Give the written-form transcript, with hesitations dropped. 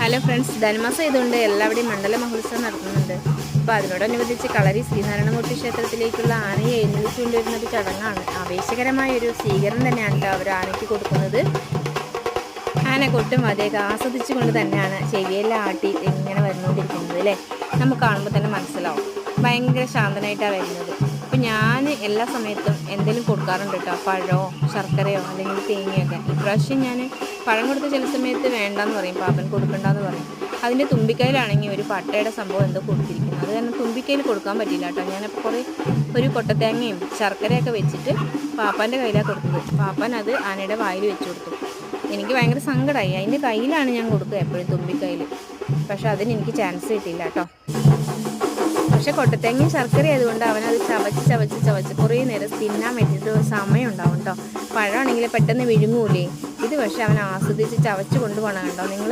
Hello friends, ധനുമാസം ഇതുകൊണ്ട് എല്ലാവരുടെയും മണ്ഡല മഹോത്സവം നടത്തുന്നുണ്ട്. അപ്പോൾ അതിനോടനുബന്ധിച്ച് കളരി ശ്രീനാരായണമൂർത്തി ക്ഷേത്രത്തിലേക്കുള്ള ആനയെ എഴുന്നള്ളിച്ചു കൊണ്ടുവരുന്നൊരു ചടങ്ങാണ്. ആവേശകരമായൊരു സ്വീകരണം തന്നെയാണ് കേട്ടോ അവർ ആനയ്ക്ക് കൊടുക്കുന്നത്. ആന കൊട്ടും അതേക്ക് ആസ്വദിച്ചു കൊണ്ട് തന്നെയാണ് ചെവിയെല്ലാം ആട്ടി ഇങ്ങനെ വരുന്നുകൊണ്ടിരിക്കുന്നത് അല്ലേ. നമുക്ക് കാണുമ്പോൾ തന്നെ മനസ്സിലാവും ഭയങ്കര ശാന്തനായിട്ടാണ് വരുന്നത്. അപ്പോൾ ഞാൻ എല്ലാ സമയത്തും എന്തെങ്കിലും കൊടുക്കാറുണ്ട് കേട്ടോ, പഴമോ ശർക്കരയോ അല്ലെങ്കിൽ തേങ്ങയൊക്കെ. ഇപ്രാവശ്യം ഞാൻ പഴം കൊടുത്ത ചില സമയത്ത് വേണ്ടാന്ന് പറയും, പാപ്പൻ കൊടുക്കണ്ടെന്ന് പറയും. അതിൻ്റെ തുമ്പിക്കൈയിലാണെങ്കിൽ ഒരു പട്ടയുടെ സംഭവം എന്തോ കൊടുത്തിരിക്കുന്നു. അത് കാരണം തുമ്പിക്കൈയിൽ കൊടുക്കാൻ പറ്റില്ല കേട്ടോ. ഞാനപ്പോൾ കുറേ ഒരു കൊട്ടത്തേങ്ങയും ശർക്കരയൊക്കെ വെച്ചിട്ട് പാപ്പാൻ്റെ കയ്യിലാണ് കൊടുത്തത്. പാപ്പൻ അത് ആനയുടെ വായിൽ വെച്ച് കൊടുത്തു. എനിക്ക് ഭയങ്കര സങ്കടമായി. അതിൻ്റെ കയ്യിലാണ് ഞാൻ കൊടുക്കുക എപ്പോഴും, തുമ്പിക്കൈയിൽ. പക്ഷെ അതിന് എനിക്ക് ചാൻസ് കിട്ടിയില്ല കേട്ടോ. പക്ഷെ കൊട്ടത്തേങ്ങയും ശർക്കര ആയതുകൊണ്ട് അവനത് ചവച്ച് കുറേ നേരം തിന്നാൻ വേണ്ടിയിട്ട് സമയം ഉണ്ടാവും കേട്ടോ. പഴമാണെങ്കിൽ പെട്ടെന്ന് വിഴുങ്ങൂലേ. ഇത് പക്ഷെ അവൻ ആസ്വദിച്ച് ചവച്ച് കൊണ്ടുപോകണം കേട്ടോ നിങ്ങൾ.